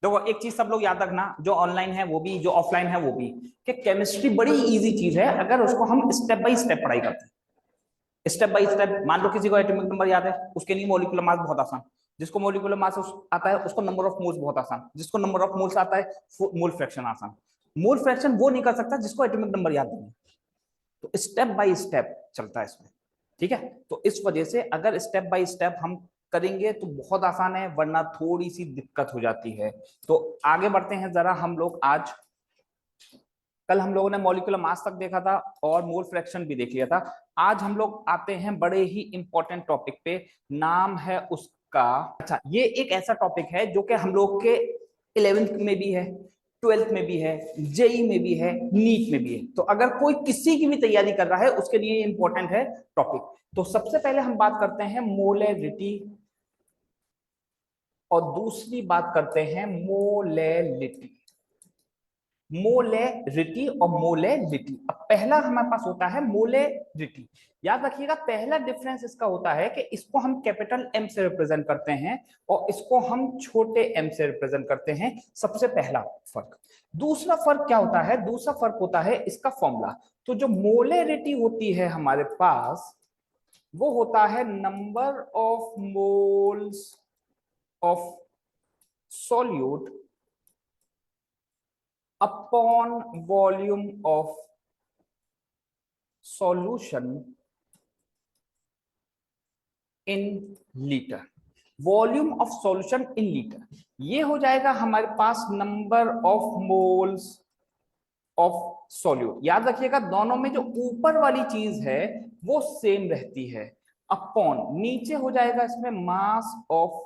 देखो एक चीज सब लोग याद रखना, जो ऑनलाइन है वो भी, जो ऑफलाइन है वो भी, कि केमिस्ट्री बड़ी इजी चीज है अगर उसको हम स्टेप बाय स्टेप पढ़ाई करते हैं। स्टेप बाय स्टेप, मान लो किसी को एटॉमिक नंबर याद है, उसके लिए मॉलिक्यूलर मास बहुत आसान। जिसको मॉलिक्यूलर मास आता है उसको नंबर ऑफ मोल्स बहुत आसान। जिसको नंबर ऑफ मोल्स आता है मोल फ्रैक्शन आसान। मोल फ्रैक्शन वो नहीं कर सकता जिसको एटॉमिक नंबर याद नहीं है। तो स्टेप बाय स्टेप चलता है इसमें। ठीक है, तो इस वजह से अगर स्टेप बाय स्टेप हम करेंगे तो बहुत आसान है, वरना थोड़ी सी दिक्कत हो जाती है। तो आगे बढ़ते हैं जरा हम लोग। आज कल हम लोगों ने मॉलिक्यूलर मास तक देखा था और मोल फ्रैक्शन भी देख लिया था। आज हम लोग आते हैं बड़े ही इंपॉर्टेंट टॉपिक पे, नाम है उसका, अच्छा ये एक ऐसा टॉपिक है जो कि हम लोग के 11th में भी है, 12th में भी है, जेई में भी है, नीट में भी है। तो अगर कोई किसी की भी तैयारी कर रहा है उसके लिए इंपॉर्टेंट है टॉपिक। तो सबसे पहले हम बात करते हैं मोलैरिटी और दूसरी बात करते हैं मोलैलिटी। मोलैरिटी और मोलैलिटी। अब पहला हमारे पास होता है मोलैरिटी। याद रखिएगा पहला डिफरेंस इसका होता है कि इसको हम कैपिटल एम से रिप्रेजेंट करते हैं और इसको हम छोटे एम से रिप्रेजेंट करते हैं। सबसे पहला फर्क। दूसरा फर्क क्या होता है? दूसरा फर्क होता है इसका फॉर्मूला। तो जो मोलैरिटी होती है हमारे पास, वो होता है number of moles of solute upon volume of solution in litre. Volume of solution in litre, ये हो जाएगा हमारे पास number of moles of solute. याद रखिएगा दोनों में जो ऊपर वाली चीज है वो सेम रहती है, अपॉन नीचे हो जाएगा इसमें mass of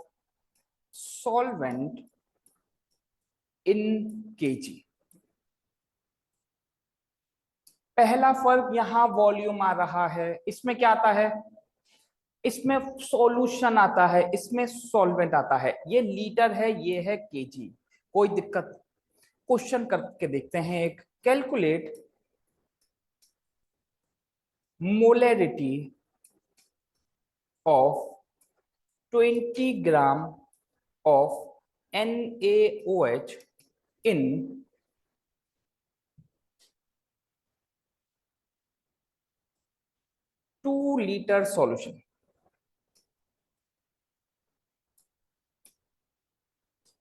solvent in KG. पहला फर्क यहां वॉल्यूम आ रहा है, इसमें क्या आता है? इसमें सॉल्यूशन आता है, इसमें सॉल्वेंट आता है। ये लीटर है, ये है केजी। कोई दिक्कत? क्वेश्चन करके देखते हैं एक। Calculate molarity of 20 gram of NaOH in 2 litre solution.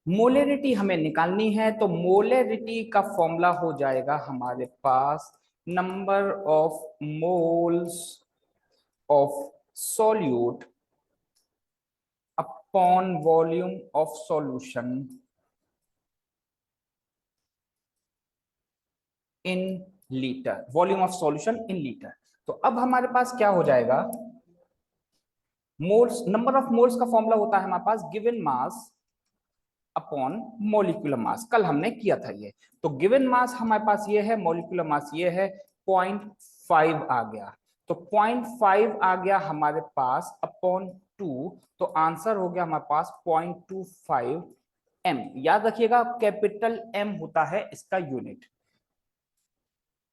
Molarity हमें निकालनी है, तो मोलैरिटी का फॉर्मूला हो जाएगा हमारे पास number of moles of solute upon volume of solution in litre. Volume of solution in litre. तो अब हमारे पास क्या हो जाएगा? मोल्स, नंबर ऑफ मोल्स का फॉर्मूला होता है हमारे पास given mass upon molecular mass. कल हमने किया था ये। तो गिवन मास हमारे पास ये है, मॉलिक्यूलर मास ये है, 0.5 आ गया। तो 0.5 आ गया हमारे पास अपॉन 2, तो आंसर हो गया हमारे पास 0.25 एम। याद रखिएगा कैपिटल एम होता है इसका यूनिट।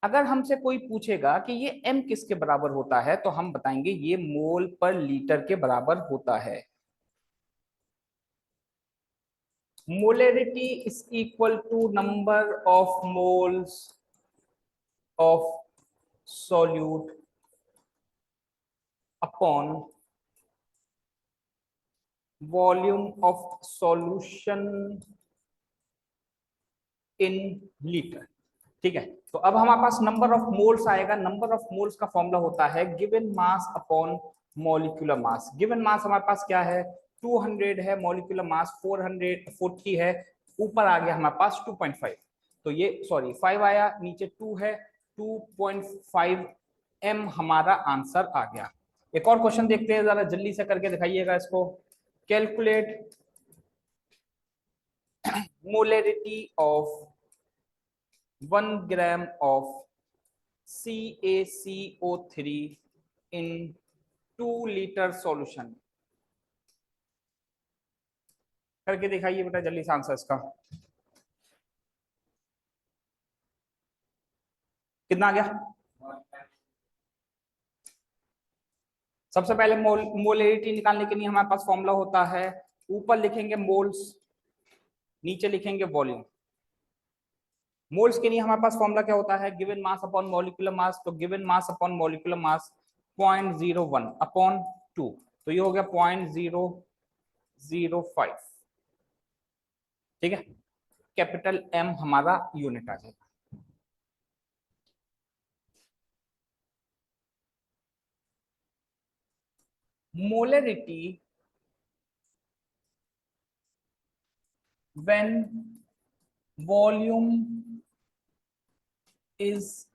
अगर हमसे कोई पूछेगा कि ये एम किसके बराबर होता है, तो हम बताएंगे ये मोल पर लीटर के बराबर होता है। Molarity is equal to number of moles of solute upon volume of solution in litre. ठीक है, तो अब हमारे पास नंबर ऑफ मोल्स आएगा। नंबर ऑफ मोल्स का फॉर्मूला होता है given mass upon molecular mass. Given mass हमारे पास क्या है? 200 है, मॉलिक्यूलर मास 440 है। ऊपर आ गया हमारे पास 2.5, तो ये सॉरी 5 आया, नीचे 2 है, 2.5 एम हमारा आंसर आ गया। एक और क्वेश्चन देखते हैं, जरा जल्दी से करके दिखाइएगा इसको। Calculate molarity of 1 gram of CaCO3 in 2 litre solution. करके दिखाइए बेटा जल्दी से आंसर इसका। कितना आ गया? सबसे पहले मोलैरिटी निकालने के लिए हमारे पास फॉर्मूला होता है, ऊपर लिखेंगे मोल्स, नीचे लिखेंगे वॉल्यूम। मोल्स के लिए हमारे पास फॉर्मूला क्या होता है, given mass upon molecular mass, तो given mass upon molecular mass 0.01 upon 2, तो ये हो गया 0.005। ठीक है, कैपिटल एम हमारा यूनिट आ जाएगा। Molarity when volume is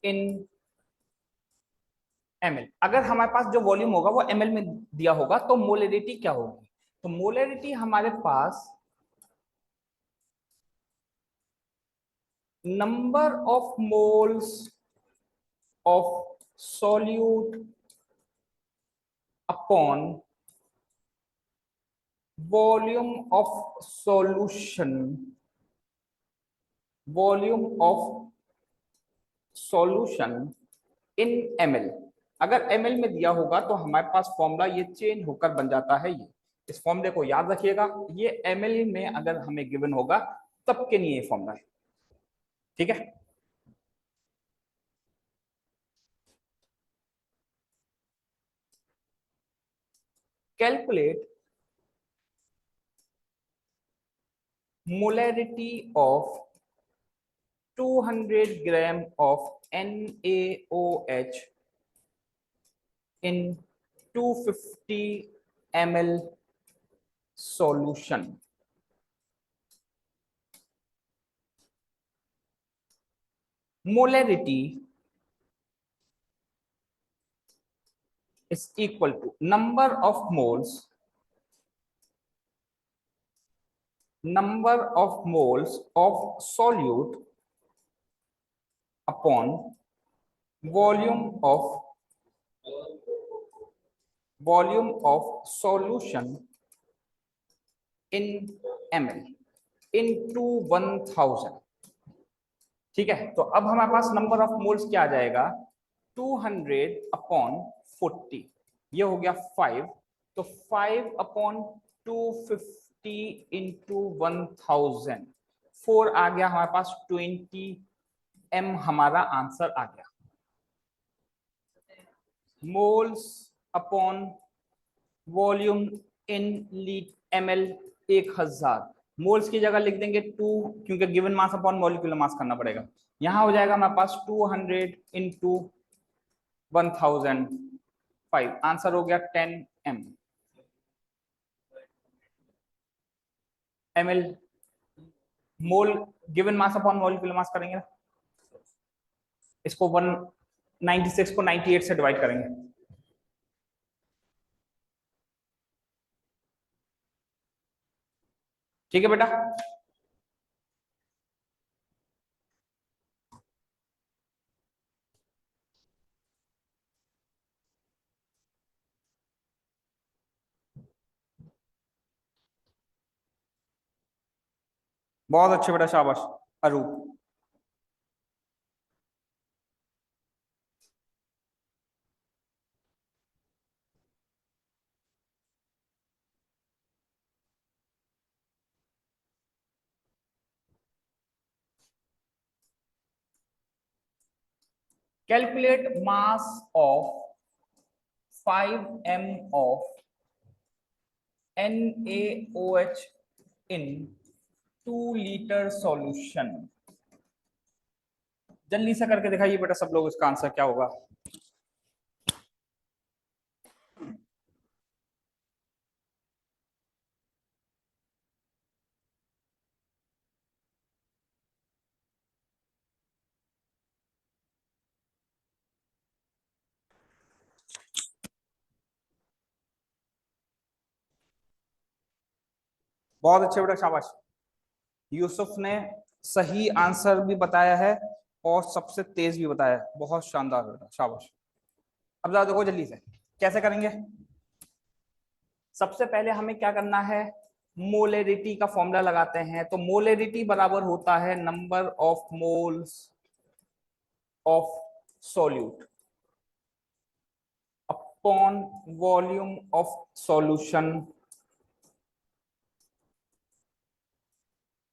in ml, अगर हमारे पास जो वॉल्यूम होगा वो ml में दिया होगा तो मोलरिटी क्या होगी, तो मोलरिटी हमारे पास number of moles of solute upon volume of solution, volume of solution in ml। अगर ml में दिया होगा तो हमारे पास फॉर्मूला ये चेंज होकर बन जाता है ये, इस फॉर्मूले को याद रखिएगा, ये ml में अगर हमें गिवन होगा तब के लिए ये फॉर्मूला है। ठीक है, calculate molarity of 200 gram of NaOH in 250 ml solution। molarity is equal to number of moles of solute upon volume of solution in ml into 1000। ठीक है, तो अब हमारे पास नंबर ऑफ मोल्स क्या आ जाएगा, 200 अपॉन 40, ये हो गया 5, तो 5 अपॉन 250 इंटू 1000, 4 आ गया हमारे पास, 20 m हमारा आंसर आ गया। मोल्स अपॉन वॉल्यूम इन ml 1000, मोल्स की जगह लिख देंगे 2, क्योंकि गिवन मास अपॉन मॉलिक्यूलर मास करना पड़ेगा। यहां हो जाएगा हमारे पास 200 इंटू 1005, आंसर हो गया 10 ml। Mole given mass upon molecular mass करेंगे ना, इसको 196 को 98 से डिवाइड करेंगे, ठीक है बेटा। बहुत अच्छे बेटा, शाबाश अरूप। Calculate mass of 5 m of NaOH in 2 liter solution। जल्दी से करके दिखाइए बेटा सब लोग, इसका आंसर क्या होगा। बहुत अच्छे बेटा, शाबाश। यूसुफ ने सही आंसर भी बताया है और सबसे तेज भी बताया है, बहुत शानदार बेटा, शाबाश। अब जरा देखो जल्दी से कैसे करेंगे। सबसे पहले हमें क्या करना है, मोलेरिटी का फॉर्मूला लगाते हैं, तो मोलेरिटी बराबर होता है number of moles of solute upon volume of solution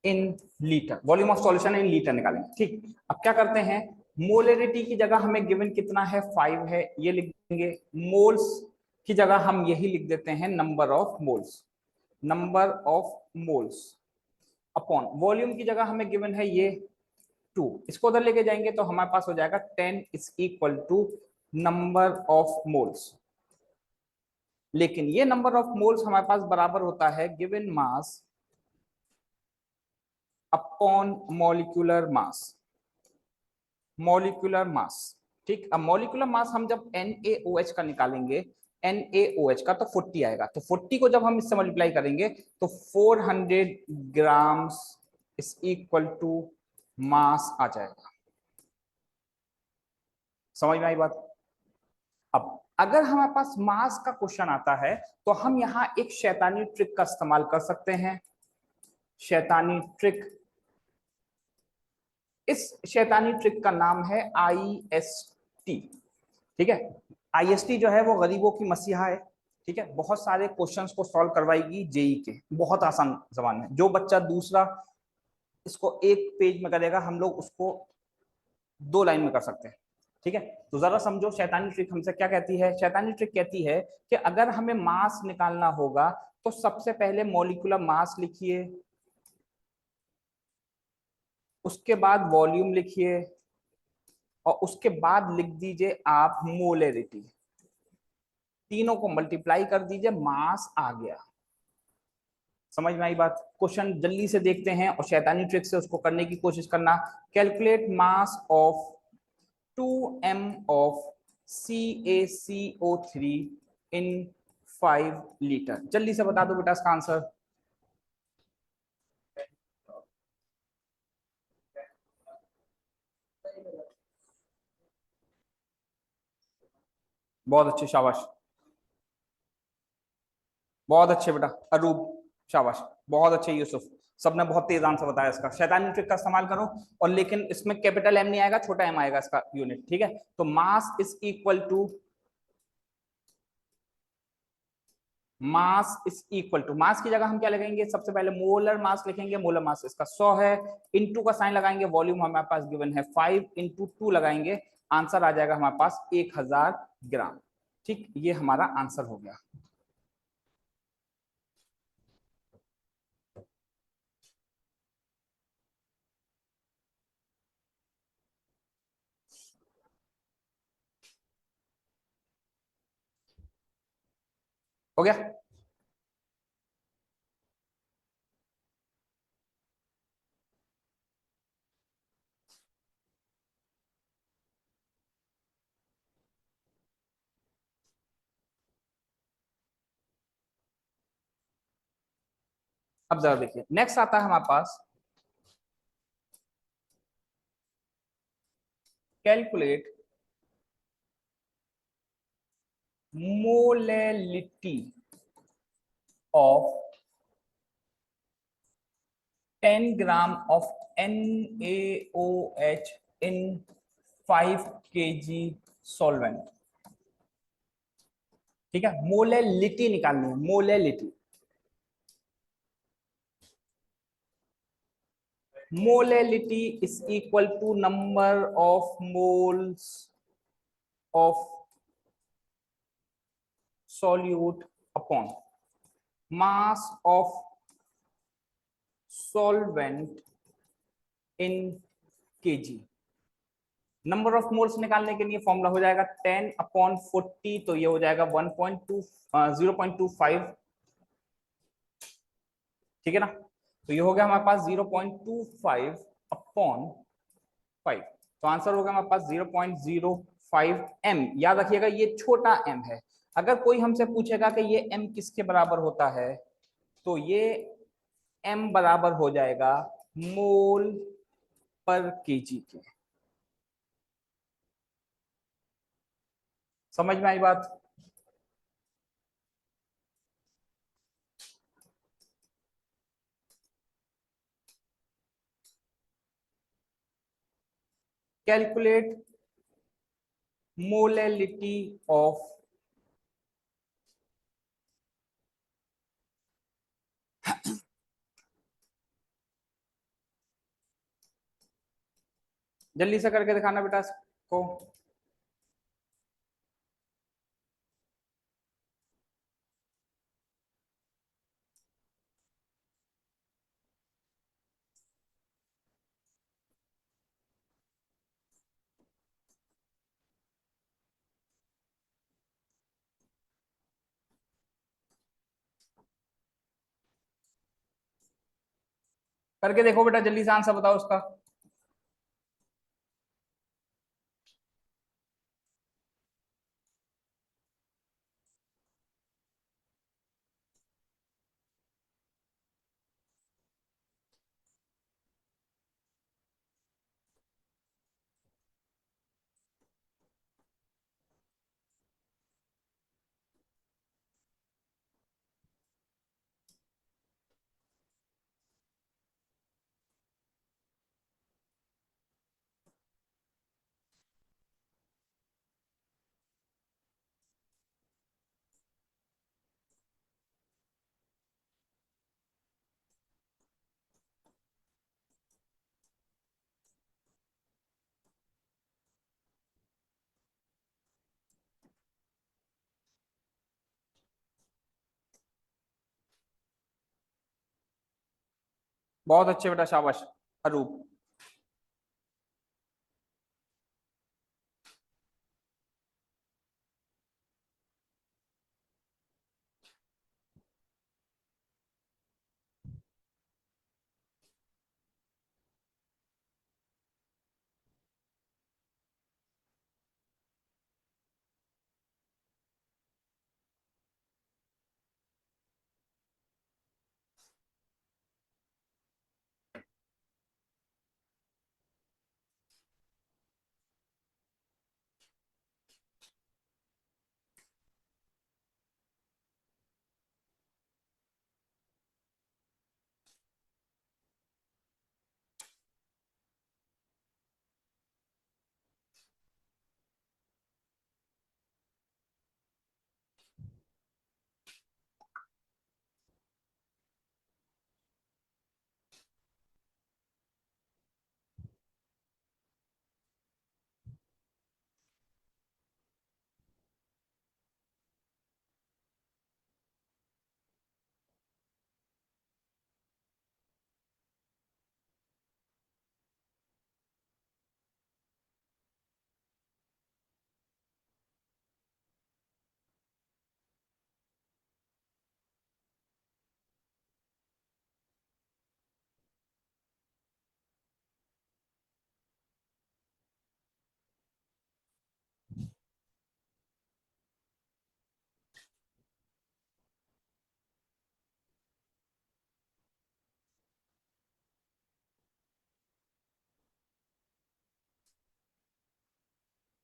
in litre, volume of solution in litre निकालेंगे। ठीक, अब क्या करते हैं, मोलरिटी की जगह हमें गिवन कितना है 5 है, ये लिख देंगे। मोल्स की जगह हम यही लिख देते हैं number of moles, number of moles upon volume की जगह हमें गिवन है ये 2, इसको उधर लेके जाएंगे तो हमारे पास हो जाएगा 10 is equal to number of moles. लेकिन ये नंबर ऑफ मोल्स हमारे पास बराबर होता है गिवन मास अपॉन मॉलिक्यूलर मास, मॉलिक्यूलर मास। ठीक, अब मॉलिक्यूलर मास हम जब NaOH का निकालेंगे, NaOH का तो 40 आएगा, तो 40 को जब हम इससे मल्टीप्लाई करेंगे तो 400 grams is equal to mass आ जाएगा। समझ में आई बात? अब अगर हमारे पास मास का क्वेश्चन आता है तो हम यहाँ एक शैतानी ट्रिक का इस्तेमाल कर सकते हैं, शैतानी ट्रिक। इस शैतानी ट्रिक का नाम है IST। ठीक है, IST जो है वो गरीबों की मसीहा है। ठीक है, बहुत सारे क्वेश्चंस को सॉल्व करवाएगी जेई के, बहुत आसान जबान में। जो बच्चा दूसरा इसको एक पेज में करेगा, हम लोग उसको 2 लाइन में कर सकते हैं। ठीक है, तो जरा समझो शैतानी ट्रिक हमसे क्या कहती है। शैतानी ट्रिक कहती है कि अगर हमें मास निकालना होगा तो सबसे पहले मॉलिक्यूलर मास लिखिए, उसके बाद वॉल्यूम लिखिए, और उसके बाद लिख दीजिए आप मोलरिटी। तीनों को मल्टीप्लाई कर दीजिए, मास आ गया। समझ में आई बात? क्वेश्चन जल्दी से देखते हैं और शैतानी ट्रिक से उसको करने की कोशिश करना। Calculate mass of 2m of CaCO3 in 5 litre. जल्दी से बता दो बेटा इसका आंसर। बहुत अच्छे, शाबाश, बहुत अच्छे बेटा। अरूप, शाबाश, बहुत अच्छे यूसुफ, सबने बहुत तेज आंसर बताया इसका। शैतानी ट्रिक का इस्तेमाल करो, और लेकिन इसमें कैपिटल M नहीं आएगा, छोटा m आएगा इसका यूनिट। ठीक है, तो mass is equal to, mass is equal to, mass की जगह हम क्या लगाएंगे, सबसे पहले मोलर मास लिखेंगे। मोलर मास इसका 100 है, इनटू का साइन लगाएंगे, वॉल्यूम हमारे पास गिवन है 5 इंटू 2 लगाएंगे, आंसर आ जाएगा हमारे पास 1000 ग्राम। ठीक, ये हमारा आंसर हो गया। हो गया? अब जरा देखिए, नेक्स्ट आता है हमारे पास calculate molality of 10 gram of NaOH in 5 kg solvent. ठीक है, मोलैलिटी निकालनी है, molality. Molality is equal to number of moles of solute upon mass of solvent in kg। Number of moles निकालने के लिए फॉर्मूला हो जाएगा 10 अपॉन 40, तो ये हो जाएगा 1.2 0.25। ठीक है ना, तो ये हो गया हमारे पास 0.25 अपॉन 5, तो आंसर होगा हमारे पास 0.05 m। याद रखिएगा ये छोटा m है। अगर कोई हमसे पूछेगा कि ये m किसके बराबर होता है, तो ये m बराबर हो जाएगा मोल पर केजी के। समझ में आई बात? कैलकुलेट मोलैलिटी ऑफ जल्दी से करके दिखाना बेटा को। करके देखो बेटा, जल्दी से आंसर बताओ उसका। बहुत अच्छे बेटा, शाबाश अरूप।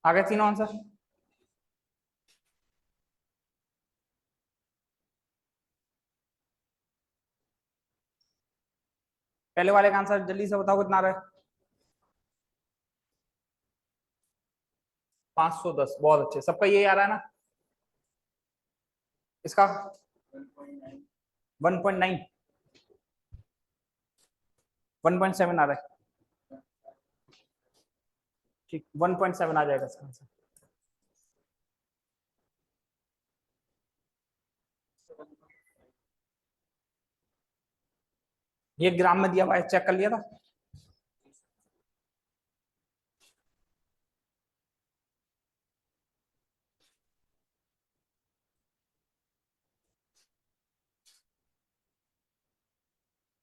आगे तीनों आंसर। पहले वाले का आंसर जल्दी से बताओ कितना आ रहा है। 510, बहुत अच्छे, सबका यही आ रहा है ना। इसका 1.9, 1.7 आ रहा है। ठीक, 1.7 आ जाएगा इसका आंसर। ये ग्राम में दिया हुआ है, चेक कर लिया था।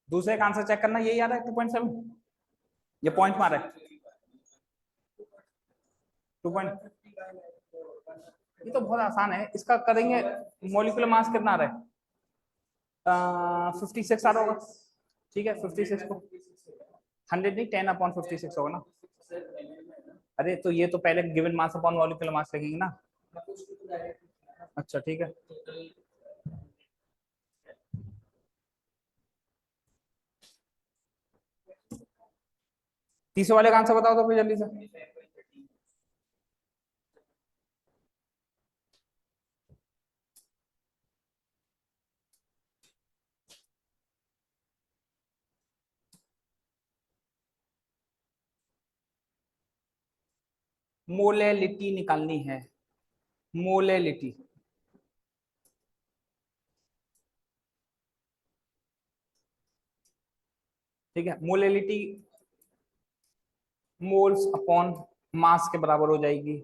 दूसरे का आंसर चेक करना, यही आ रहा है 2.7। ये पॉइंट में आ रहा है 2 पॉइंट। ये तो बहुत आसान है, इसका करेंगे। मोलिकुलर मास कितना आ रहा है? 56 आ रहा होगा। ठीक है, 56 को 100 नहीं, 10/56 होगा ना। अरे तो ये तो पहले गिवन मास अपॉन मॉलिक्यूलर मास लगेगी ना। अच्छा ठीक है। तीसरे वाले का आंसर बताओ तो फिर जल्दी से। मोलेलिटी निकालनी है, मोलेलिटी। ठीक है, मोलेलिटी मोल्स अपॉन मास के बराबर हो जाएगी।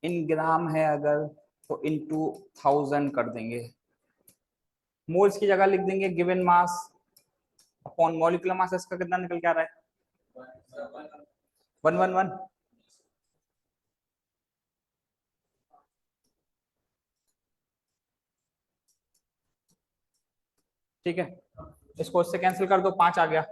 इन ग्राम है अगर तो इनटू 1000 कर देंगे। मोल्स की जगह लिख देंगे गिवन मास अपॉन मॉलिक्यूलर मास। इसका कितना निकल के आ रहा है? 111। ठीक है, इसको इससे कैंसिल कर दो, 5 आ गया।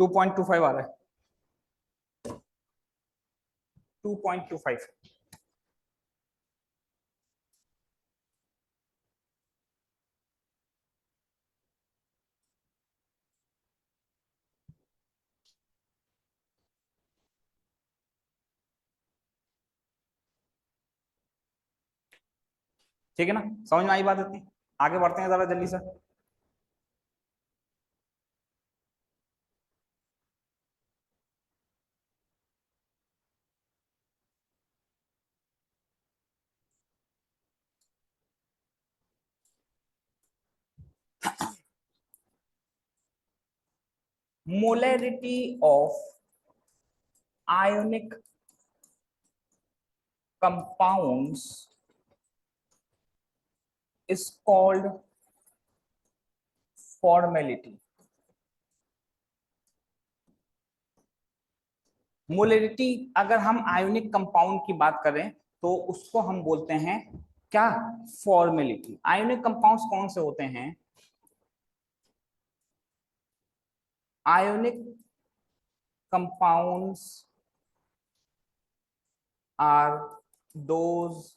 टू 2.25 आ रहा है, 2.25। ठीक है ना, समझ में आई बात इतनी? आगे बढ़ते हैं जरा जल्दी से। Molarity of ionic compounds is called formality. Molarity, अगर हम आयोनिक कंपाउंड की बात करें तो उसको हम बोलते हैं क्या? फॉर्मेलिटी। आयोनिक कंपाउंड्स कौन से होते हैं? Ionic compounds are those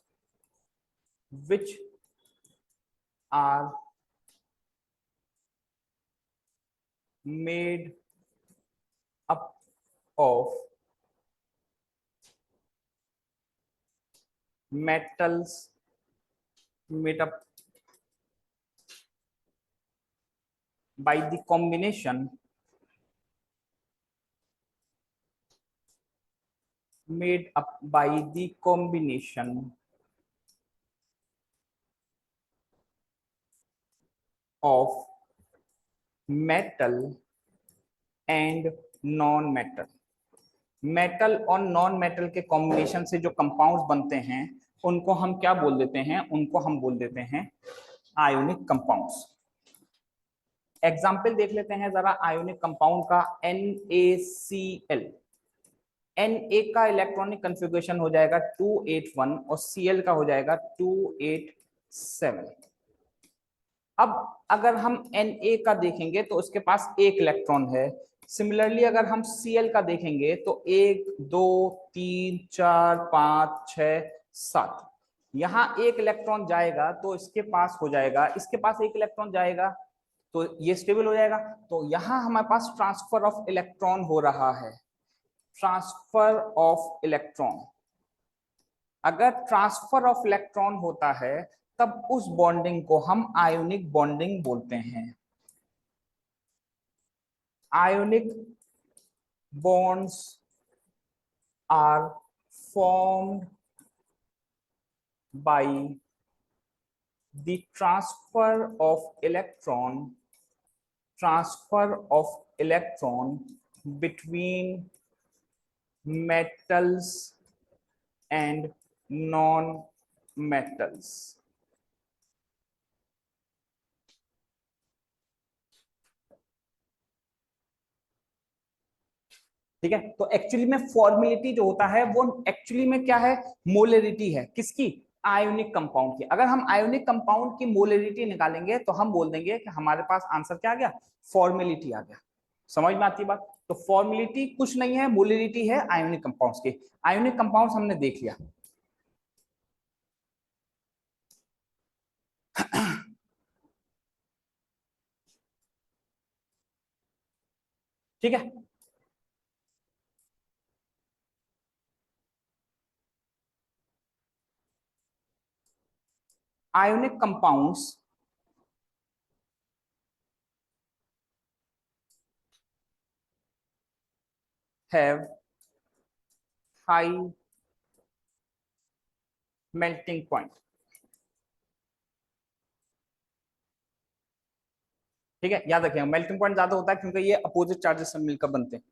which are made up of metals, made up by the combination, made up by the combination of metal and non metal. Metal और नॉन मेटल के combination से जो compounds बनते हैं उनको हम क्या बोल देते हैं? उनको हम बोल देते हैं आयोनिक कंपाउंड्स। एग्जाम्पल देख लेते हैं जरा आयोनिक कंपाउंड का। NaCl, Na का इलेक्ट्रॉनिक कन्फिगरेशन हो जाएगा 281 और Cl का हो जाएगा 287। अब अगर हम Na का देखेंगे तो उसके पास एक इलेक्ट्रॉन है। सिमिलरली अगर हम Cl का देखेंगे तो 1 2 3 4 5 6 7, यहाँ एक इलेक्ट्रॉन जाएगा तो इसके पास हो जाएगा, इसके पास एक इलेक्ट्रॉन जाएगा तो ये स्टेबल हो जाएगा। तो यहाँ हमारे पास ट्रांसफर ऑफ इलेक्ट्रॉन हो रहा है, ट्रांसफर ऑफ इलेक्ट्रॉन। अगर ट्रांसफर ऑफ इलेक्ट्रॉन होता है तब उस बॉन्डिंग को हम आयोनिक बॉन्डिंग बोलते हैं। Ionic bonds are formed by the transfer of electron between metals and non-metals। ठीक है, तो एक्चुअली में फॉर्मेलिटी जो होता है वो एक्चुअली में क्या है? मोलरिटी है। किसकी? आयोनिक कंपाउंड की। अगर हम आयोनिक कंपाउंड की मोलरिटी निकालेंगे तो हम बोल देंगे कि हमारे पास आंसर क्या आ गया? फॉर्मेलिटी आ गया। समझ में आती बात? तो फॉर्मेलिटी कुछ नहीं है, मोलरिटी है आयोनिक कंपाउंड्स की। आयोनिक कंपाउंड्स हमने देख लिया। ठीक है। Ionic compounds have high melting point. ठीक है, याद रखिएगा मेल्टिंग पॉइंट ज्यादा होता है क्योंकि ये अपोजिट चार्जेस से मिलकर बनते हैं।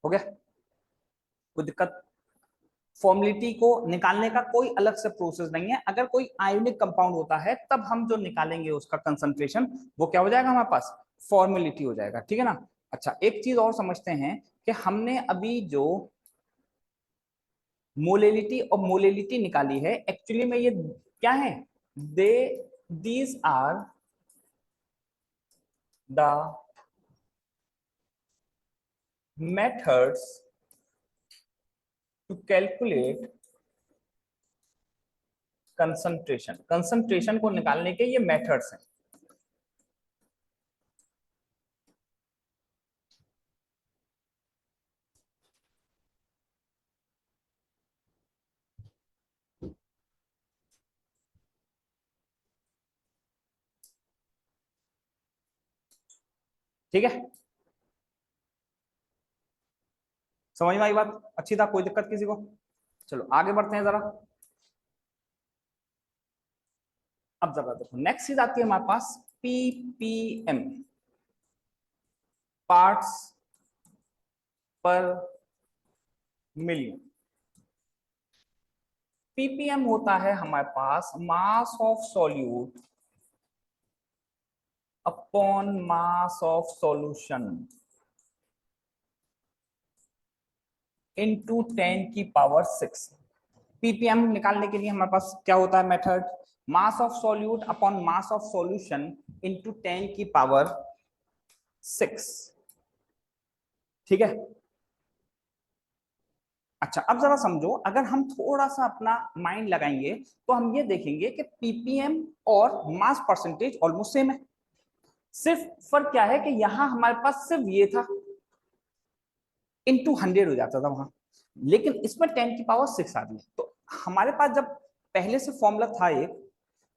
हो गया, कोई दिक्कत? फॉर्मेलिटी को निकालने का कोई अलग से प्रोसेस नहीं है। अगर कोई आयोनिक कंपाउंड होता है तब हम जो निकालेंगे उसका कंसंट्रेशन, वो क्या हो जाएगा हमारे पास? फॉर्मेलिटी हो जाएगा। ठीक है ना? अच्छा, एक चीज और समझते हैं कि हमने अभी जो मोलेलिटी और मोलेलिटी निकाली है, एक्चुअली में ये क्या है? They these are the methods to calculate concentration. Concentration को निकालने के ये मेथड्स हैं। ठीक है, समझ में आई बात? अच्छी था, कोई दिक्कत किसी को? चलो आगे बढ़ते हैं जरा। अब जरा देखो, नेक्स्ट चीज आती है हमारे पास PPM, parts per million. PPM होता है हमारे पास mass of solute upon mass of solution into 10⁻⁶। PPM निकालने के लिए हमारे पास क्या होता है method? Mass of solute upon mass of solution into 10⁻⁶। ठीक है। अच्छा, अब जरा समझो, अगर हम थोड़ा सा अपना माइंड लगाएंगे तो हम ये देखेंगे कि पीपीएम और मास परसेंटेज ऑलमोस्ट सेम है। सिर्फ फर्क क्या है कि यहां हमारे पास सिर्फ ये था, इनटू 100 हो जाता था वहां, लेकिन इसमें 10⁻⁶ आ गई। तो हमारे पास जब पहले से फॉर्मूला था एक,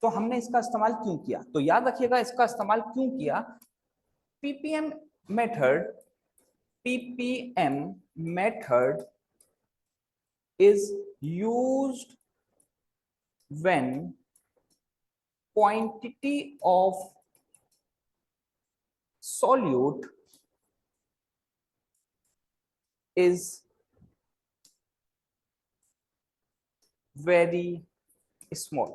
तो हमने इसका इस्तेमाल क्यों किया? तो याद रखिएगा इसका इस्तेमाल क्यों किया। Ppm method, ppm method is used when quantity of solute is very small।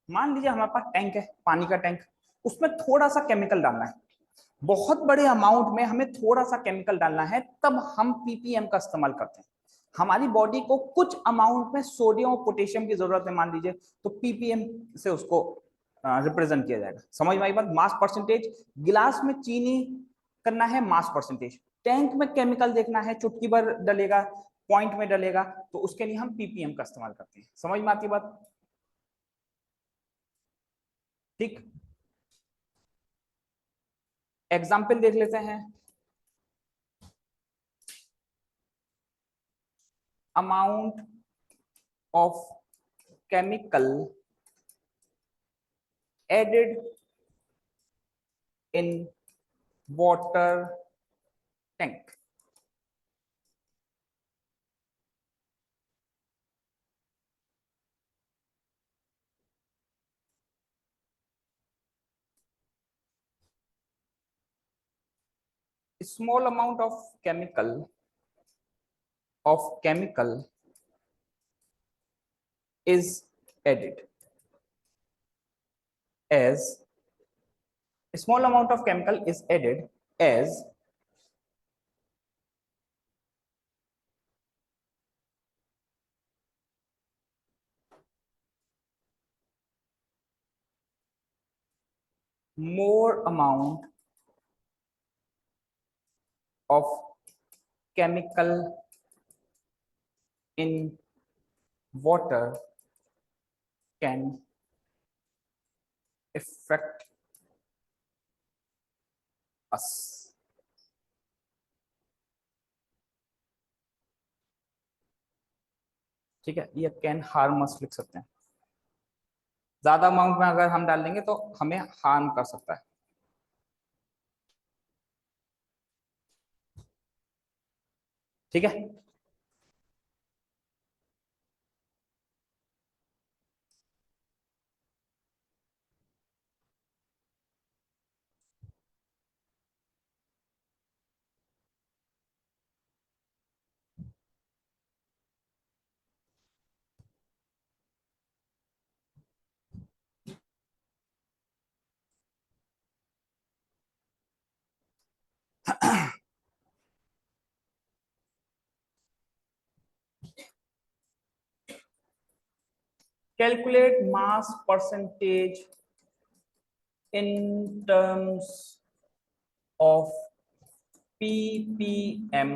मान लीजिए हमारे पास टैंक है, पानी का टैंक, उसमें थोड़ा सा केमिकल डालना है, बहुत बड़े अमाउंट में हमें थोड़ा सा केमिकल डालना है, तब हम पीपीएम का इस्तेमाल करते हैं। हमारी बॉडी को कुछ अमाउंट में सोडियम और पोटेशियम की जरूरत है मान लीजिए, तो पीपीएम से उसको रिप्रेजेंट किया जाएगा। समझ में आई बात? मास परसेंटेज, गिलास में चीनी करना है मास परसेंटेज, टैंक में केमिकल देखना है चुटकी भर डलेगा, पॉइंट में डलेगा, तो उसके लिए हम पीपीएम का इस्तेमाल करते हैं। समझ में आती बात? ठीक, एग्जाम्पल देख लेते हैं। Amount of chemical added in water tank। small amount of chemical is added as a small amount of chemical is added as more amount of chemical in water can affect us. ठीक है, ये can harm us लिख सकते हैं। ज्यादा amount में अगर हम डाल देंगे तो हमें हार्म कर सकता है। ठीक है, calculate mass percentage in terms of ppm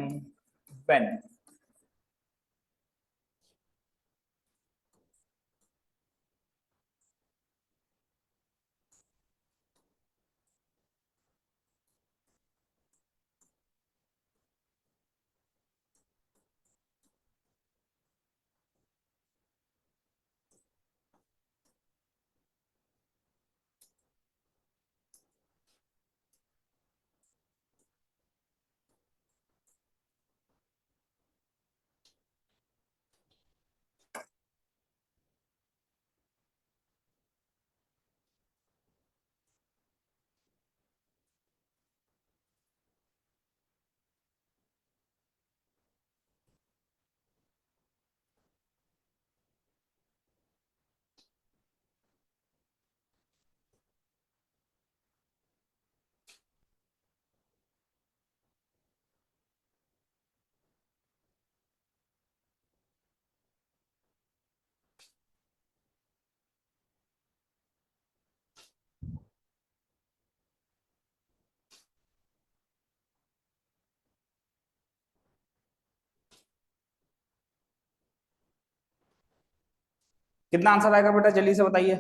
when कितना आंसर आएगा बेटा, जल्दी से बताइए।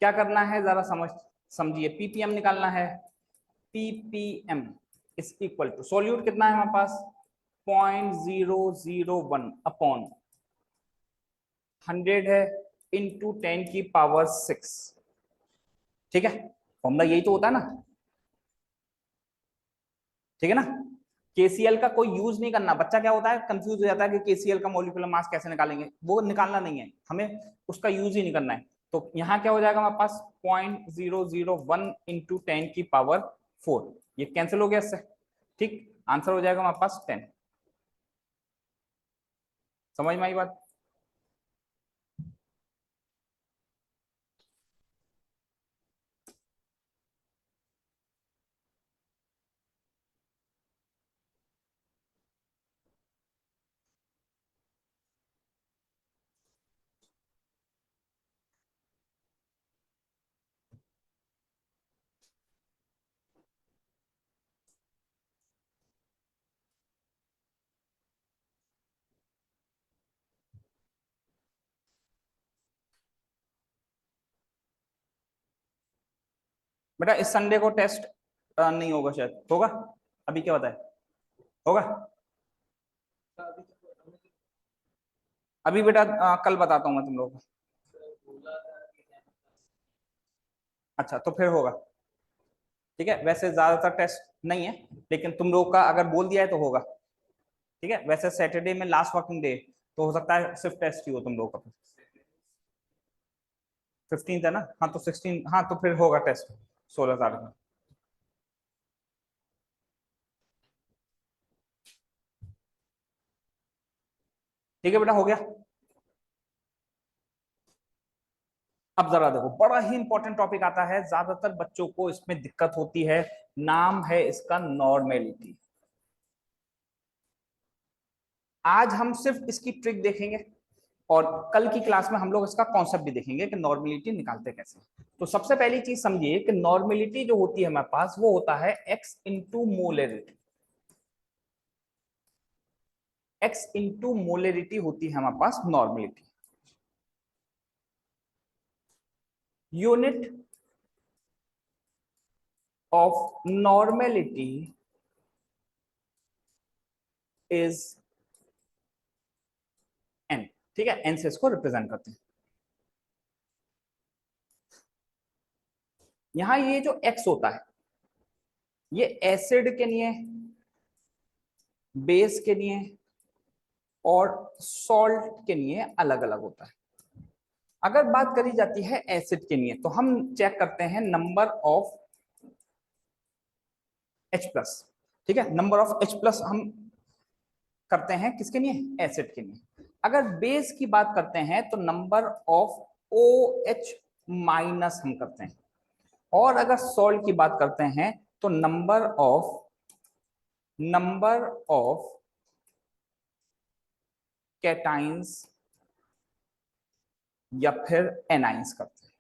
क्या करना है जरा समझिए, पीपीएम निकालना है। PPM is equal to solute कितना है हमारे पास, 0.001 अपॉन 100 है इंटू 10⁶। ठीक है, फॉर्मूला यही तो होता है ना। ठीक है ना, केसीएल का कोई यूज नहीं करना। बच्चा क्या होता है, कंफ्यूज हो जाता है कि केसीएल का मॉलिक्यूलर मास कैसे निकालेंगे, वो निकालना नहीं है हमें, उसका यूज ही नहीं करना है। तो यहाँ क्या हो जाएगा हमारे पास 0.001 इंटू 10⁴। ये कैंसिल हो गया इससे। ठीक, आंसर हो जाएगा हमारे पास 10। समझ में आई बात। बेटा इस संडे को टेस्ट नहीं होगा, शायद होगा। अभी क्या बताए, होगा। अभी बेटा कल बताता हूँ मैं तुम लोगों को। अच्छा तो फिर होगा, ठीक है। वैसे ज्यादातर टेस्ट नहीं है, लेकिन तुम लोग का अगर बोल दिया है तो होगा, ठीक है। वैसे सैटरडे में लास्ट वर्किंग डे, तो हो सकता है सिर्फ टेस्ट ही हो तुम लोग का। 15 है ना, हाँ तो 16, हाँ तो फिर होगा टेस्ट 16 तारीख में। ठीक है बेटा, हो गया। अब जरा देखो, बड़ा ही इंपॉर्टेंट टॉपिक आता है, ज्यादातर बच्चों को इसमें दिक्कत होती है। नाम है इसका नॉर्मेलिटी। आज हम सिर्फ इसकी ट्रिक देखेंगे, और कल की क्लास में हम लोग इसका कॉन्सेप्ट भी देखेंगे कि नॉर्मेलिटी निकालते कैसे। तो सबसे पहली चीज समझिए कि नॉर्मेलिटी जो होती है हमारे पास, वो होता है x into molarity. X into molarity होती है हमारे पास normality. Unit of normality is N. ठीक है, एन से इसको रिप्रेजेंट करते हैं। यहां ये जो एक्स होता है, ये एसिड के लिए, बेस के लिए और सॉल्ट के लिए अलग अलग होता है। अगर बात करी जाती है एसिड के लिए, तो हम चेक करते हैं नंबर ऑफ H प्लस। ठीक है, नंबर ऑफ H प्लस हम करते हैं किसके लिए, एसिड के लिए। अगर बेस की बात करते हैं तो नंबर ऑफ OH माइनस हम करते हैं। और अगर सॉल्ट की बात करते हैं तो नंबर ऑफ कैटाइंस या फिर एनाइंस करते हैं।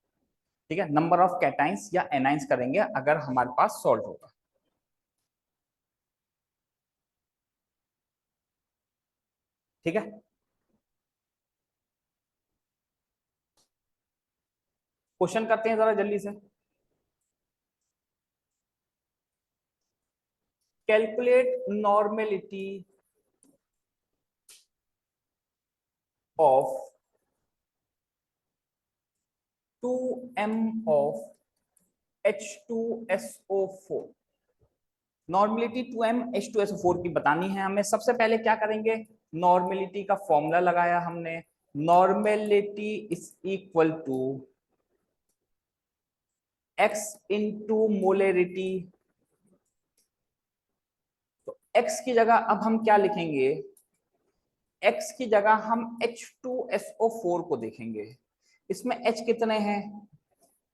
ठीक है, नंबर ऑफ कैटाइंस या एनाइंस करेंगे अगर हमारे पास सॉल्ट होगा। ठीक है, क्वेश्चन करते हैं जरा जल्दी से। Calculate normality of 2m of H2SO4। Normality 2m H2SO4 की बतानी है हमें। सबसे पहले क्या करेंगे, नॉर्मेलिटी का फॉर्मूला लगाया हमने। Normality is equal to x into molarity. तो x की जगह अब हम क्या लिखेंगे, x की जगह हम H2SO4 को देखेंगे। इसमें H कितने हैं,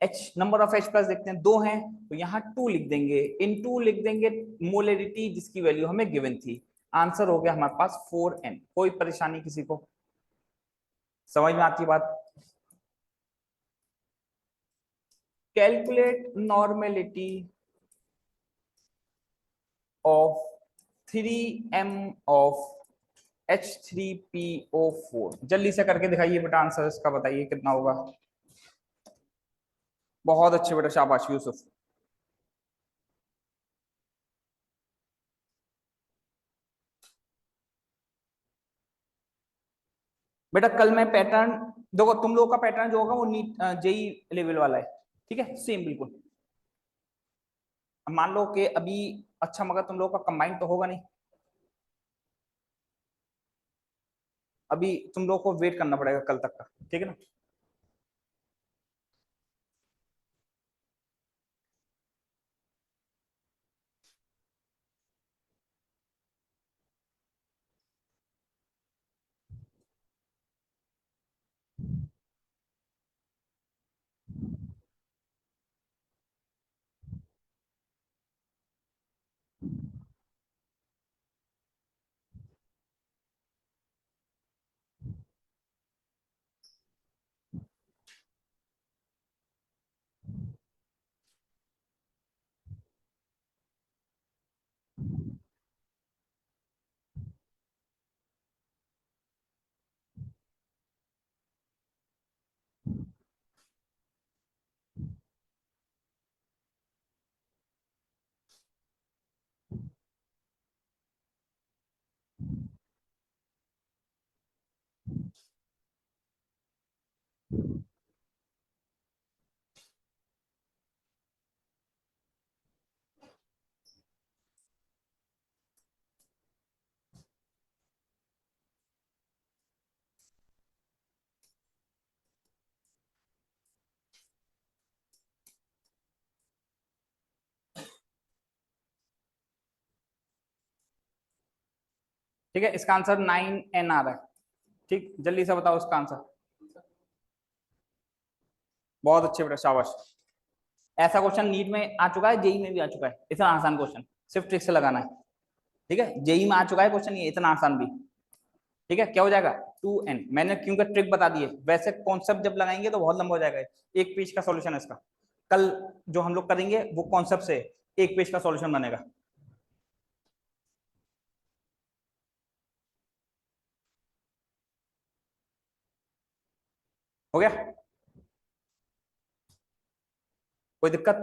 H number of H plus देखते हैं, 2 हैं, तो यहाँ 2 लिख देंगे, इन 2 लिख देंगे मोलेरिटी जिसकी वैल्यू हमें गिवन थी। आंसर हो गया हमारे पास 4n। कोई परेशानी किसी को, समझ में आती बात। Calculate normality of 3m of H3PO4। जल्दी से करके दिखाइए बेटा, आंसर इसका बताइए कितना होगा। बहुत अच्छे बेटा, शाबाश यूसुफ। बेटा कल मैं पैटर्न, देखो तुम लोग का पैटर्न जो होगा वो नीट जेई लेवल वाला है, ठीक है, सेम बिल्कुल। अब मान लो कि अभी, अच्छा मगर तुम लोग का कंबाइंड तो होगा नहीं, अभी तुम लोग को वेट करना पड़ेगा कल तक का, ठीक है ना। ठीक है, इसका आंसर 9n आ रहा है। ठीक, जल्दी से बताओ इसका आंसर। बहुत अच्छे बेटा, शाबाश। ऐसा क्वेश्चन नीट में आ चुका है, जेई में भी आ चुका है, इतना आसान क्वेश्चन, सिर्फ ट्रिक से लगाना है। ठीक है, जेई में आ चुका है क्वेश्चन, ये इतना आसान भी। ठीक है, क्या हो जाएगा 2n। मैंने क्योंकि ट्रिक बता दी है, वैसे कॉन्सेप्ट जब लगाएंगे तो बहुत लंबा हो जाएगा। एक पेज का सॉल्यूशन है इसका। कल जो हम लोग करेंगे वो कॉन्सेप्ट से एक पेज का सॉल्यूशन बनेगा। हो गया, कोई दिक्कत?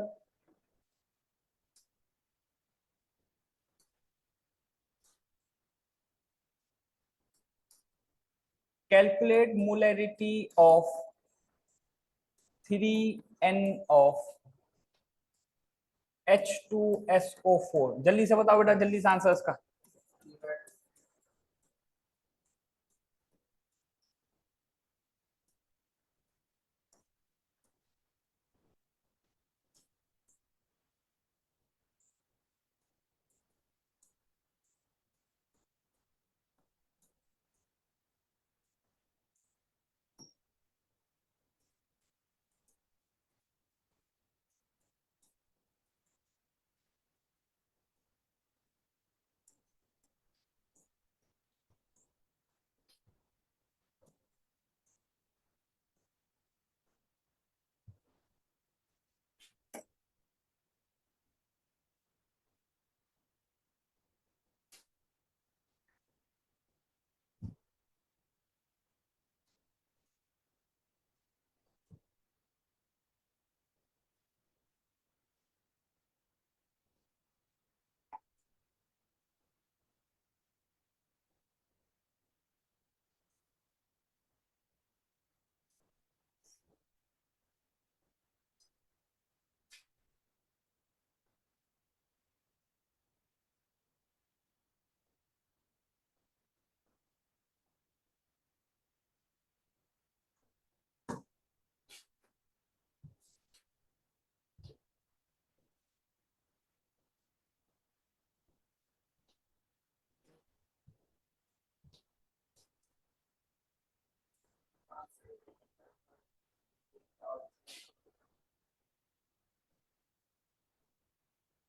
Calculate molarity of 3n of H2SO4। जल्दी से बताओ बेटा, जल्दी से आंसर इसका।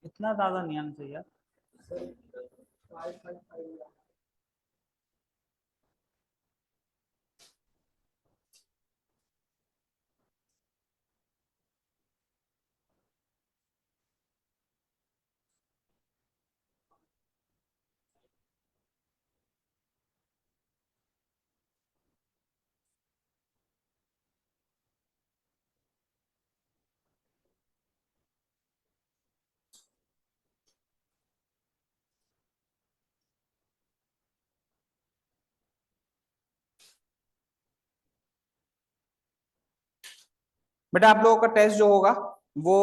इतना ज्यादा नहीं आना चाहिए यार। बेटा आप लोगों का टेस्ट जो होगा वो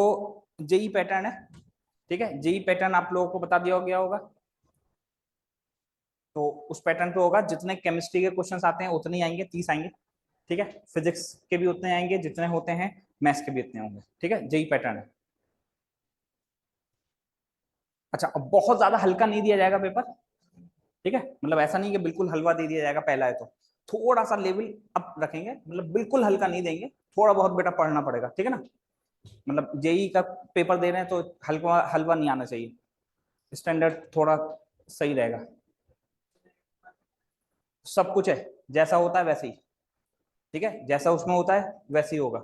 जेई पैटर्न है। ठीक है, जेई पैटर्न आप लोगों को बता दिया गया होगा। तो उस पैटर्न पे होगा, जितने केमिस्ट्री के क्वेश्चंस आते हैं उतने ही आएंगे, 30 आएंगे। ठीक है, फिजिक्स के भी उतने आएंगे जितने होते हैं, मैथ्स के भी उतने होंगे। ठीक है, जेई पैटर्न है। अच्छा, अब बहुत ज्यादा हल्का नहीं दिया जाएगा पेपर। ठीक है, मतलब ऐसा नहीं कि बिल्कुल हलवा दे दिया जाएगा पहला है तो। थोड़ा सा लेवल अप रखेंगे, मतलब बिल्कुल हल्का नहीं देंगे, थोड़ा बहुत बेटा पढ़ना पड़ेगा। ठीक है ना, मतलब जेई का पेपर दे रहे हैं तो हल्का हलवा नहीं आना चाहिए, स्टैंडर्ड थोड़ा सही रहेगा। सब कुछ है, जैसा होता है वैसे ही। ठीक है, जैसा उसमें होता है वैसे ही होगा।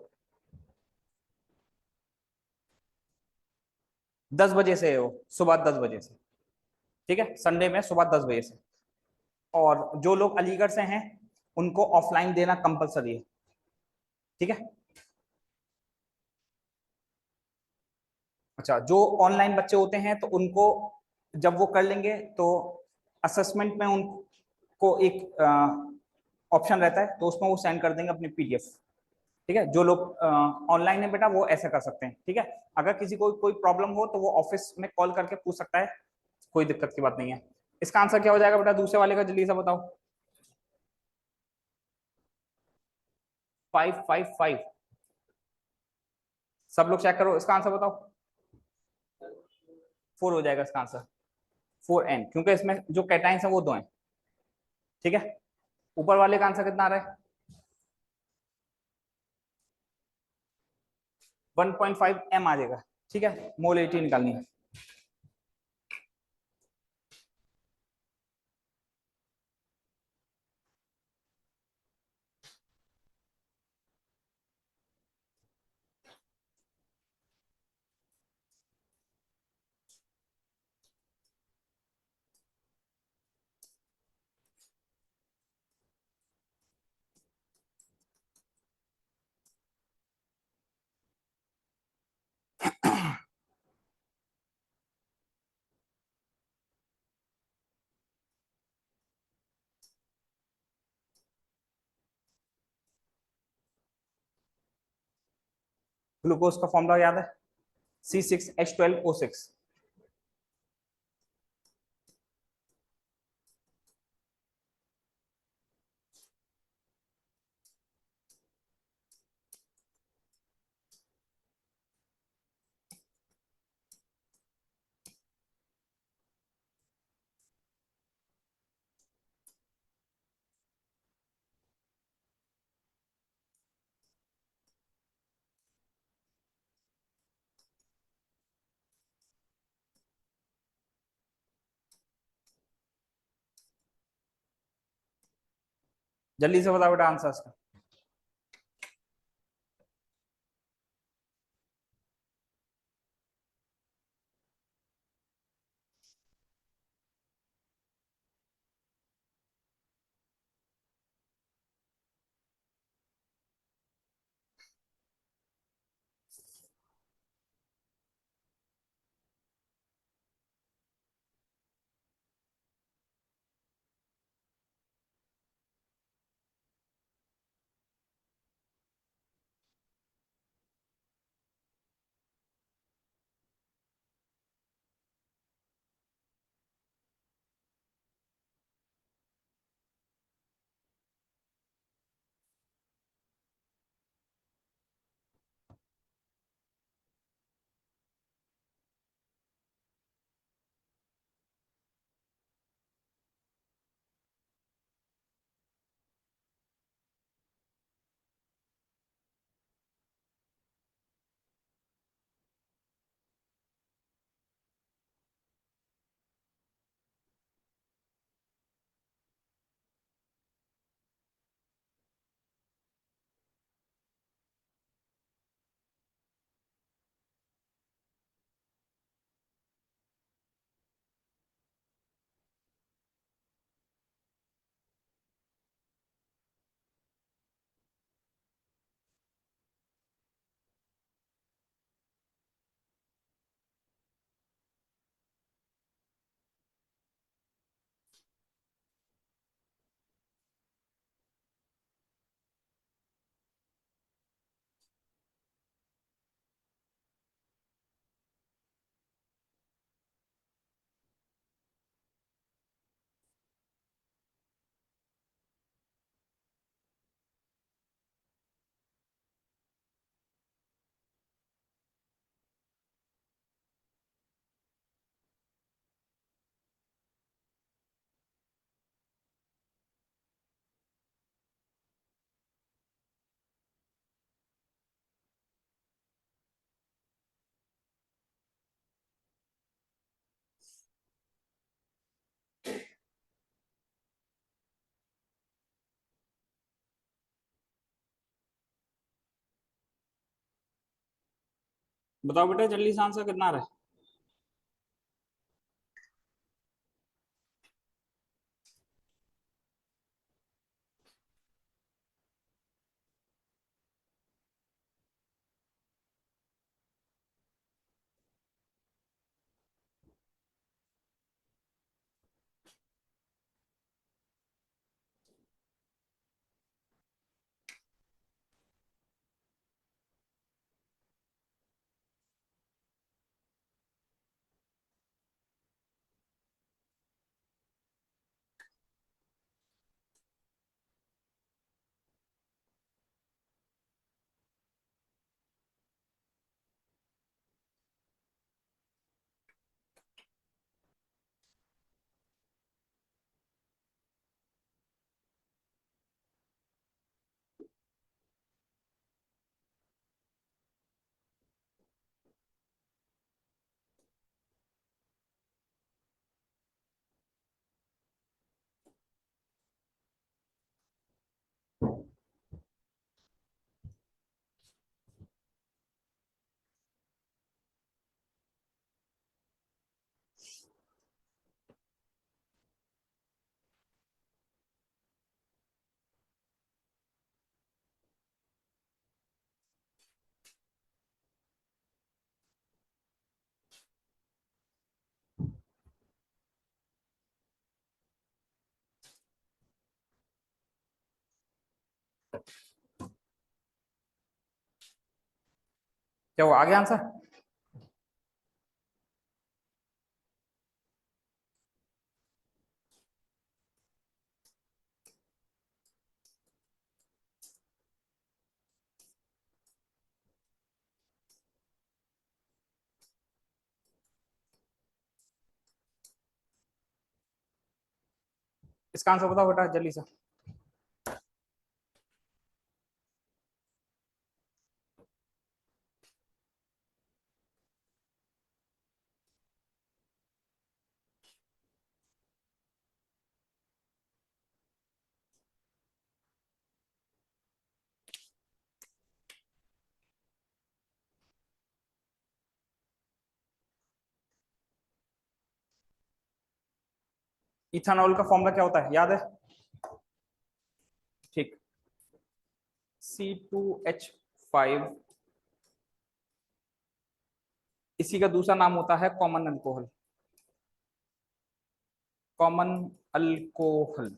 10 बजे से है वो, सुबह 10 बजे से। ठीक है, संडे में सुबह 10 बजे से। और जो लोग अलीगढ़ से हैं उनको ऑफलाइन देना कंपलसरी है। ठीक है, अच्छा, जो ऑनलाइन बच्चे होते हैं तो उनको जब वो कर लेंगे तो असेसमेंट में उनको एक ऑप्शन रहता है, तो उसमें वो सेंड कर देंगे अपनी पीडीएफ। ठीक है, जो लोग ऑनलाइन है बेटा वो ऐसा कर सकते हैं। ठीक है, अगर किसी को कोई प्रॉब्लम हो तो वो ऑफिस में कॉल करके पूछ सकता है, कोई दिक्कत की बात नहीं है। इसका आंसर क्या हो जाएगा बेटा दूसरे वाले का, जल्दी से बताओ। 555। सब लोग चेक करो, इसका आंसर बताओ। 4 हो जाएगा इसका आंसर, 4n, क्योंकि इसमें जो कैटाइंस है वो दो हैं। ठीक है, ऊपर वाले का आंसर कितना आ रहा है? 1.5 m आ जाएगा। ठीक है, मोलिटी निकालनी है। ग्लूकोज का फॉर्मूला याद है? C6H12O6। जल्दी से बताओ बेटा आंसर इसका। बताओ बेटा जल्दी से आंसर कितना आ रहा है? क्या वो आ गया आंसर? इसका आंसर बताओ बेटा जल्दी से। इथानॉल का फॉर्मूला क्या होता है, याद है? ठीक, C2H5, इसी का दूसरा नाम होता है कॉमन अल्कोहल। Common alcohol.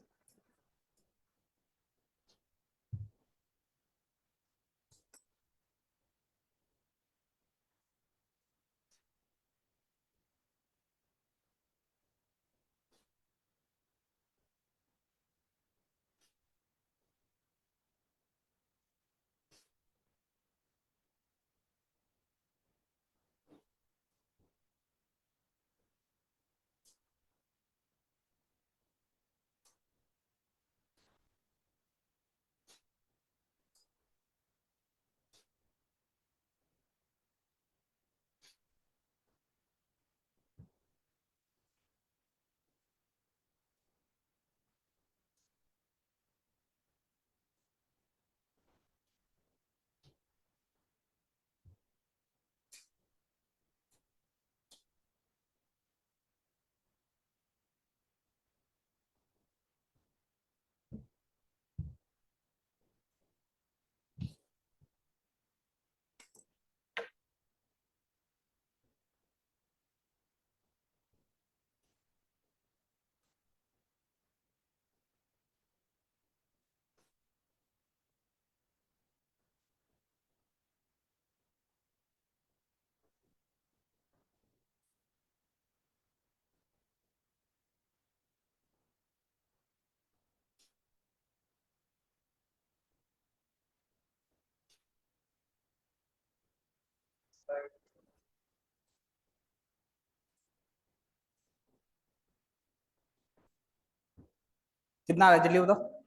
कितना आ रहा है जल्दी बताओ।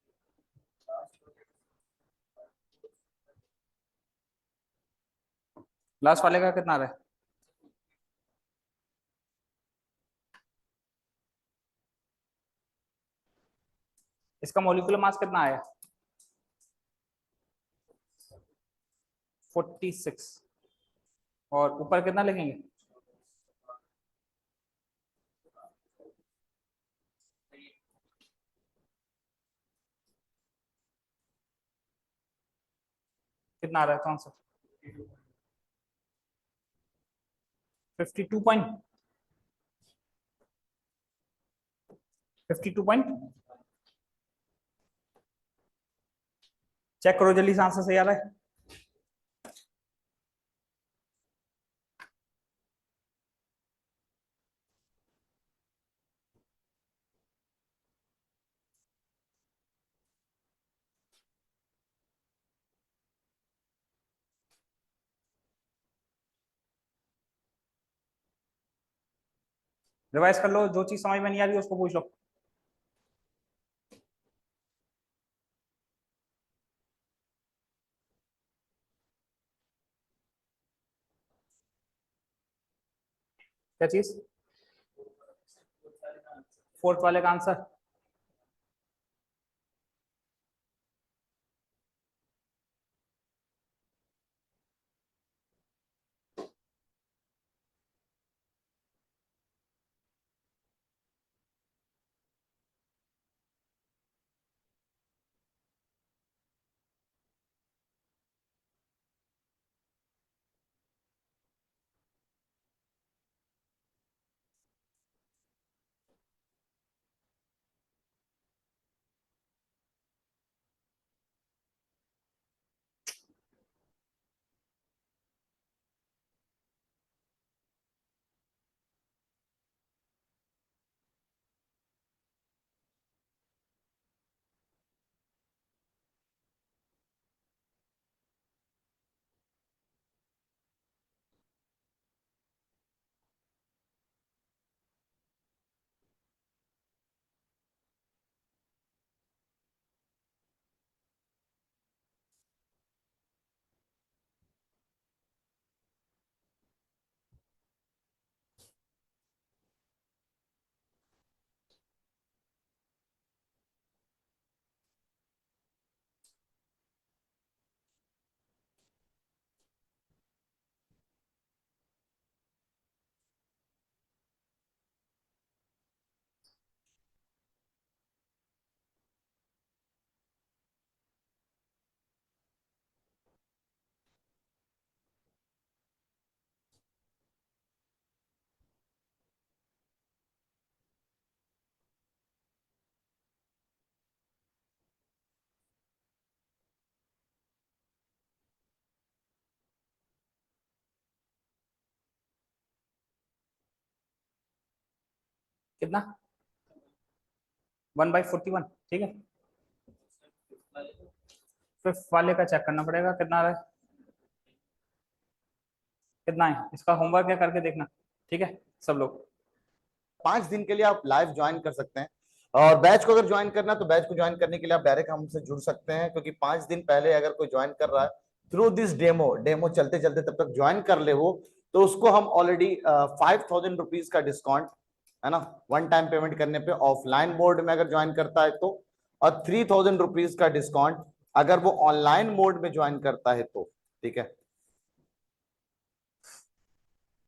लास्ट वाले का कितना आ रहा है? इसका मॉलिक्यूलर मास कितना आया? 46। और ऊपर कितना लिखेंगे? कितना आ रहा है तो आंसर? 52 पॉइंट। चेक करो जल्दी से, आंसर सही आ रहा है? रिवाइज कर लो, जो चीज समझ में नहीं आ रही उसको पूछ लो। क्या चीज? फोर्थ वाले का आंसर? कितना 1/41, ठीक है। फिफ्थ वाले का चेक करना पड़ेगा कितना आ रहा है, कितना है इसका होमवर्क है करके देखना, ठीक है सब लोग। 5 दिन के लिए आप लाइव ज्वाइन कर सकते हैं, और बैच को अगर ज्वाइन करना तो बैच को ज्वाइन करने के लिए आप डायरेक्ट हमसे जुड़ सकते हैं, क्योंकि 5 दिन पहले अगर कोई ज्वाइन कर रहा है थ्रू दिस डेमो चलते चलते तब तक ज्वाइन कर ले वो, तो उसको हम ऑलरेडी 5,000 रुपीज का डिस्काउंट है ना, वन टाइम पेमेंट करने पे ऑफलाइन मोड में अगर ज्वाइन करता है तो, और 3,000 रुपीज का डिस्काउंट अगर वो ऑनलाइन मोड में ज्वाइन करता है तो, ठीक है।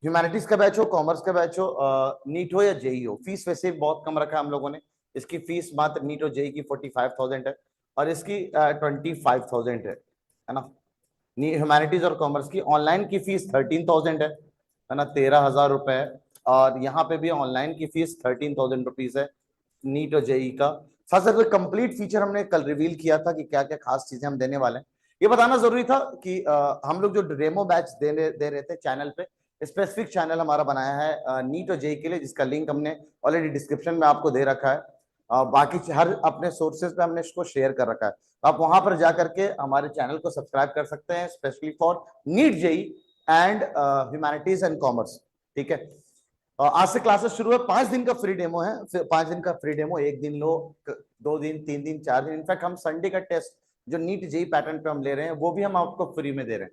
ह्यूमैनिटीज का बैच हो, कॉमर्स का बैच हो, नीट हो या जेई हो, फीस वैसे बहुत कम रखा है हम लोगों ने। इसकी फीस मात्र नीट और जेई की 45,000 है, और इसकी 25,000 है ना। ह्यूमैनिटीज और कॉमर्स की ऑनलाइन की फीस 13,000 है ना, 13,000 रुपए है। और यहाँ पे भी ऑनलाइन की फीस 13,000 रुपीज है नीट और जेई का। साथ साथ में कंप्लीट फीचर हमने कल रिवील किया था कि क्या क्या खास चीजें हम देने वाले हैं। ये बताना जरूरी था कि हम लोग जो डेमो बैच दे रहे थे चैनल पे, स्पेसिफिक चैनल हमारा बनाया है नीट और जेई के लिए, जिसका लिंक हमने ऑलरेडी डिस्क्रिप्शन में आपको दे रखा है। बाकी हर अपने सोर्सेज पे हमने इसको शेयर कर रखा है, तो आप वहां पर जाकर के हमारे चैनल को सब्सक्राइब कर सकते हैं, specially for NEET JEE and humanities and commerce, ठीक है। आज से क्लासेस शुरू है, 5 दिन का फ्री डेमो है, 5 दिन का फ्री डेमो, 1 दिन लो, 2 दिन, 3 दिन, 4 दिन, इनफैक्ट हम संडे का टेस्ट जो नीट जेई पैटर्न पे हम ले रहे हैं वो भी हम आपको फ्री में दे रहे हैं।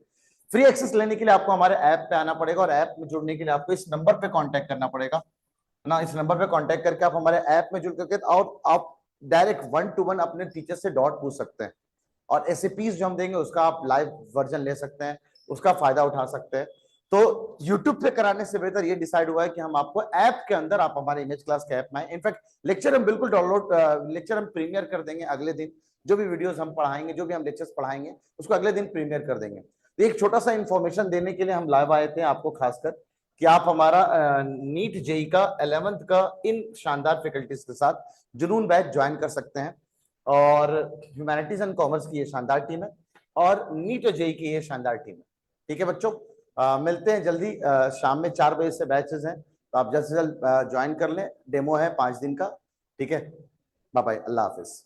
फ्री एक्सेस लेने के लिए आपको हमारे ऐप पे आना पड़ेगा, और ऐप में जुड़ने के लिए आपको इस नंबर पे कांटेक्ट करना पड़ेगा ना। इस नंबर पे कांटेक्ट करके आप हमारे ऐप में जुड़ करके और आप डायरेक्ट 1-to-1 अपने टीचर से डाउट पूछ सकते हैं, और एसएपीज जो हम देंगे उसका आप लाइव वर्जन ले सकते हैं, उसका फायदा उठा सकते हैं। तो YouTube पे कराने से बेहतर ये डिसाइड हुआ है कि हम आपको ऐप के अंदर, आप हमारे इमेज क्लास के ऐप में, इनफैक्ट लेक्चर हम बिल्कुल डाउनलोड, लेक्चर हम प्रीमियर कर देंगे अगले दिन, जो भी वीडियोस हम पढ़ाएंगे, जो भी हम लेक्चर्स पढ़ाएंगे उसको अगले दिन प्रीमियर कर देंगे। तो एक छोटा सा इंफॉर्मेशन देने के लिए हम लाइव आए थे आपको, खासकर कि आप हमारा नीट जेई का 11th का इन शानदार फैकल्टीज के साथ जुनून बैच ज्वाइन कर सकते हैं। और ह्यूमैनिटीज एंड कॉमर्स की ये शानदार टीम है, और नीट और जेई की ये शानदार टीम है, ठीक है बच्चों। मिलते हैं जल्दी, शाम में 4 बजे से बैचेस हैं, तो आप जल्द से जल्द ज्वाइन कर लें, डेमो है 5 दिन का, ठीक है। बाय बाय, अल्लाह हाफिज।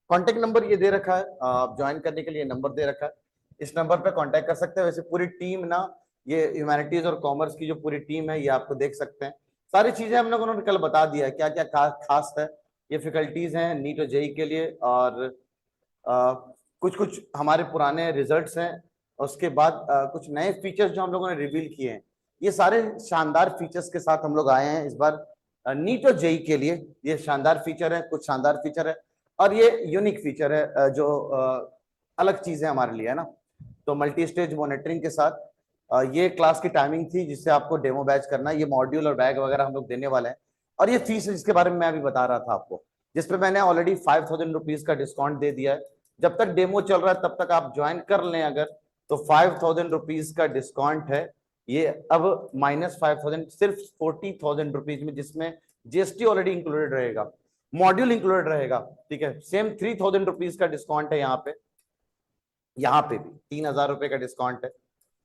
कांटेक्ट नंबर ये दे रखा है, आप ज्वाइन करने के लिए नंबर दे रखा है, इस नंबर पे कांटेक्ट कर सकते हैं। वैसे पूरी टीम ना, ये ह्यूमैनिटीज और कॉमर्स की जो पूरी टीम है ये आपको देख सकते हैं, सारी चीजें हम लोगों ने कल बता दिया है क्या क्या खास है। ये फैकल्टीज हैं नीट और जेई के लिए, और कुछ कुछ हमारे पुराने रिजल्ट्स हैं, उसके बाद कुछ नए फीचर्स जो हम लोगों ने रिवील किए हैं। ये सारे शानदार फीचर्स के साथ हम लोग आए हैं इस बार नीट और जेई के लिए। ये शानदार फीचर है, कुछ शानदार फीचर है, और ये यूनिक फीचर है जो अलग चीज है हमारे लिए, है ना। तो मल्टी स्टेज मॉनिटरिंग के साथ ये क्लास की टाइमिंग थी जिससे आपको डेमो बैच करना है। ये मॉड्यूल और बैग वगैरह हम लोग देने वाले हैं, और ये फीस है जिसके बारे में मैं अभी बता रहा था आपको, जिसपे मैंने ऑलरेडी 5,000 रुपीज का डिस्काउंट दे दिया है। जब तक डेमो चल रहा है तब तक आप ज्वाइन कर लें अगर, तो 5,000 रुपीज का डिस्काउंट है ये, अब -5,000 सिर्फ 40,000 रुपीज में, जिसमें जीएसटी ऑलरेडी इंक्लूडेड रहेगा, मॉड्यूल इंक्लूडेड रहेगा, ठीक है। सेम 3,000 रुपीज का डिस्काउंट है यहाँ पे भी 3,000 रुपए का डिस्काउंट है,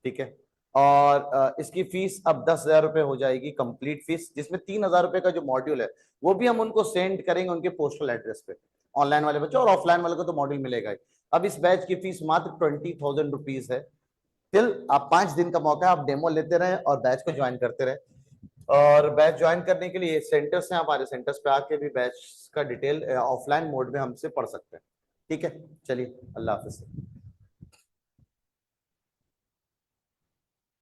ठीक है। और इसकी फीस अब 10,000 रुपए हो जाएगी कंप्लीट फीस, जिसमें 3,000 रुपए का जो मॉड्यूल है वो भी हम उनको सेंड करेंगे उनके पोस्टल एड्रेस पे, ऑनलाइन वाले बच्चों, और ऑफलाइन वाले को तो मॉड्यूल मिलेगा ही। अब इस बैच की फीस मात्र 20,000 रुपीज है। टिल आप 5 दिन का मौका है, आप डेमो लेते रहे और बैच को ज्वाइन करते रहे। और बैच ज्वाइन करने के लिए सेंटर्स हैं, हमारे सेंटर्स पे आके भी बैच का डिटेल ऑफलाइन मोड में हमसे पढ़ सकते हैं, ठीक है। चलिए, अल्लाह हाफिज।